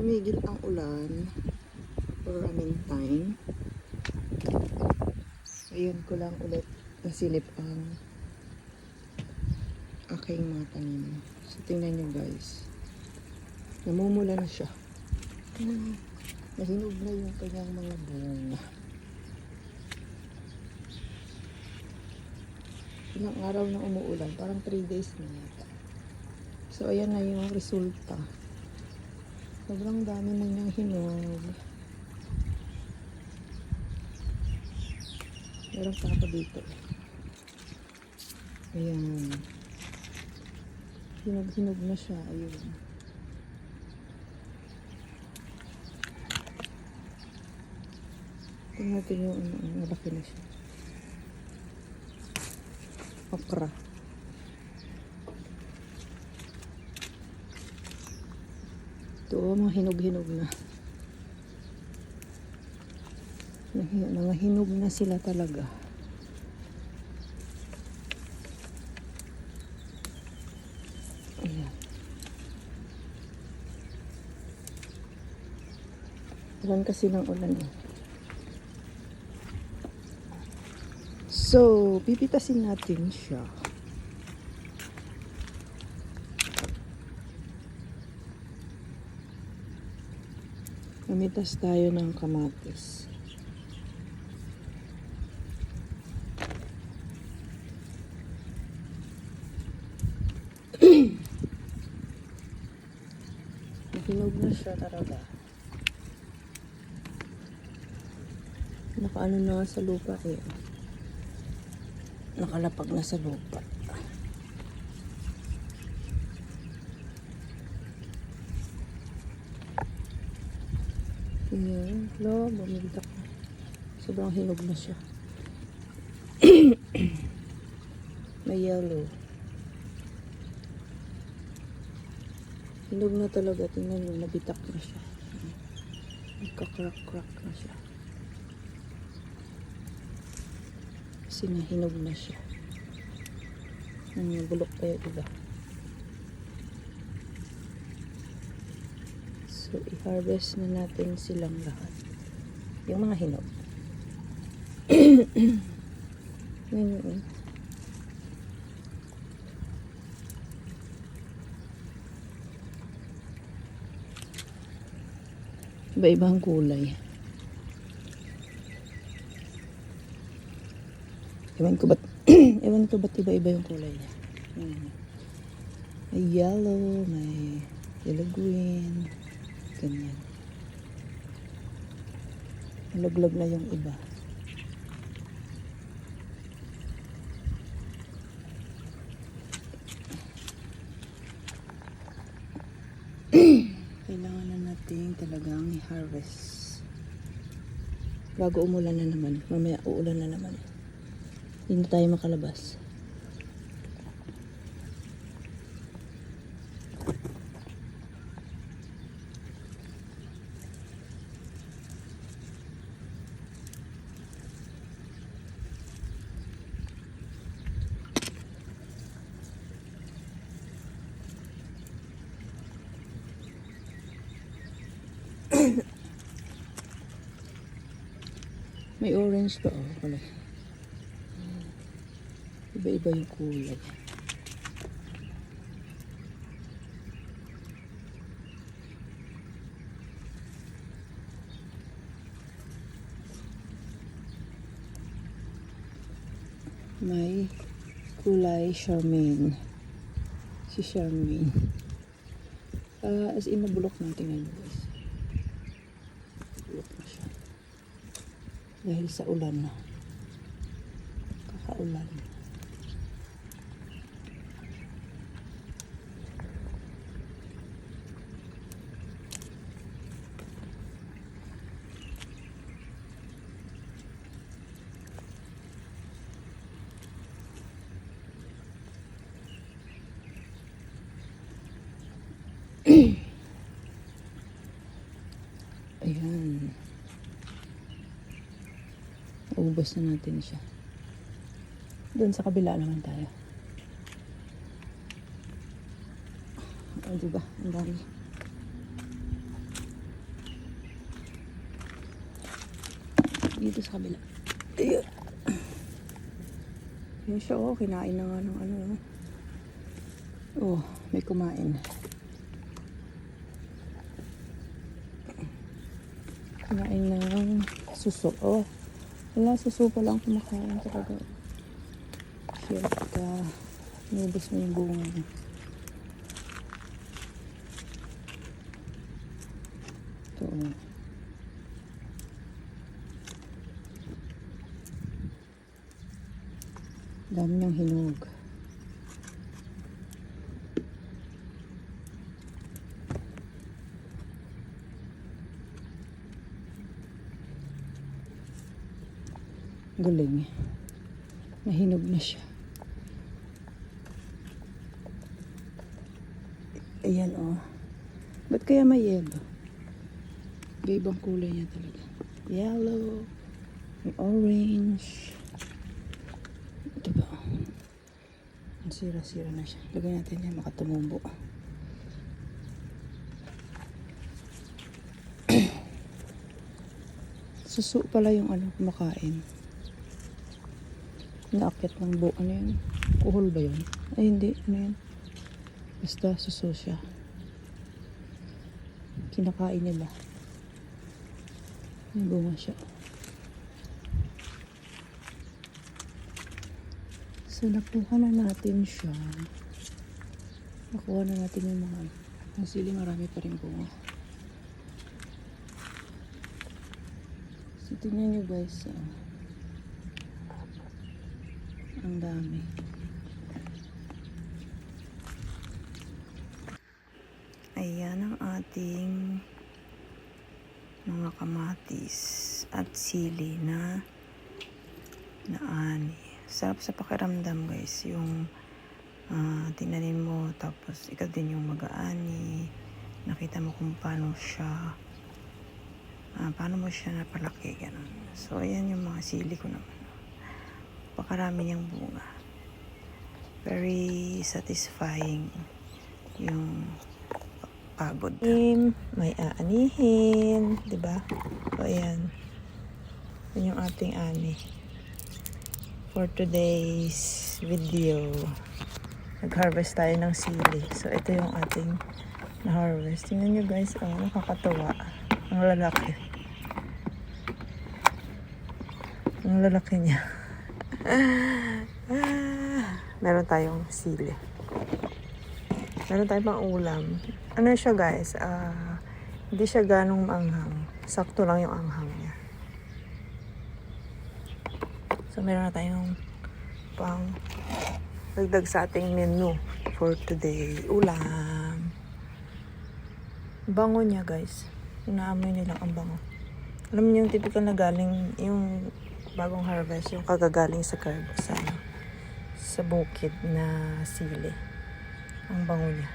tumigil ang ulan for a meantime. Ngayon ko lang ulit nasilip ang aking mga tanim. So tingnan nyo guys, namumula na siya. Nahinog na yung kanyang mga bunga. Ilang araw na umuulan, parang 3 days na yata. So ayan na yung resulta. Sobrang dami na niyang hinog. Meron pa ako dito. Ayan. Hinog-hinog na siya. Ayun. Tingnan natin yung malaki na siya. Okra. Ito, mga hinog-hinog na. Mga hinog na sila talaga. Ayan. Ulan kasi ng ulan eh. So, pipitasin natin siya. Namitas tayo ng kamatis. Hinog na siya talaga. Nakaano na sa lupa eh. Nakalapag na sa lupa. Ayan. Lo, bumigdak na. Sobrang hinog na siya. May yellow. Hinog na talaga. Tingnan nyo, nabitak na siya. Nagka-crack-crack na siya. Kasi nahinog na siya. Bulok pa yung iba. So, i-harvest na natin silang lahat. Yung mga hinog. Ngayon, iba-ibang kulay. Ewan ko ba't iba-iba yung kulay niya. May yellow, may yellow green, ganyan. Malaglag na yung iba. Kailangan na natin talagang i-harvest. Bago umulan na naman. Mamaya uulan na naman. Hindi na tayo makalabas. May orange pa oh, pala. Iba-iba yung kulay. May kulay Charmaine. Si Charmaine. As in nabulok natin ngayon guys. Bulok na siya. Dahil sa ulan na. Kakaulan. Ayan. Ubos na natin siya. Doon sa kabila naman tayo. O, diba? Ang dami. Dito sa kabila. Ayun. Yun siya, oh. Kinain na nga ng ano. Oh, may kumain. Kinain ng suso. Oh, wala, suso pa lang kumakain talaga. Shit ka. Nubos mo yung bunga niya. Ito, oh. Dami niyang hinog. Galing. Nahinog na siya. Ayan, oh. Ba't kaya may yellow? Ibang kulay niya talaga. Yellow. May orange. Ito ba? Ang sira-sira na siya. Lagay natin yan makatumubo. Suso pala yung ano, kumakain. Naakit ng buo. Ano yun? Kuhol ba yun? Ay, hindi. Ano yun? Basta suso siya. Kinakain nila. May bunga siya. So, nakuha na natin siya. Nakuha na natin yung mga ang sili, marami pa rin bunga. So, tingnan nyo guys. Ang dami. Ayan ang ating mga kamatis at sili na ani. Sarap sa pakiramdam guys, yung tinanim mo tapos ikaw din yung mag-aani. Nakita mo kung paano mo siya napalaki, ganun. So ayan yung mga sili ko naman. Pakarami niyang bunga. Very satisfying yung pagod. May aanihin, di ba? So ayan. Yan yung ating ani. For today's video, nag-harvest tayo ng sili. So ito yung ating na-harvest. Tingnan nyo guys, oh, nakakatawa. Ang lalaki. Ang lalaki niya. Meron tayong sili. Meron tayong pang ulam. Ano siya guys? Hindi siya ganong maanghang. Sakto lang yung anghang niya. So meron na tayong pang dagdag sa ating menu for today. Ulam. Bango niya guys. Inaamoy nila ang bango. Alam niyo yung typical na galing yung bagong harvest, yung kagagaling sa bukid na sili. Ang bango niya.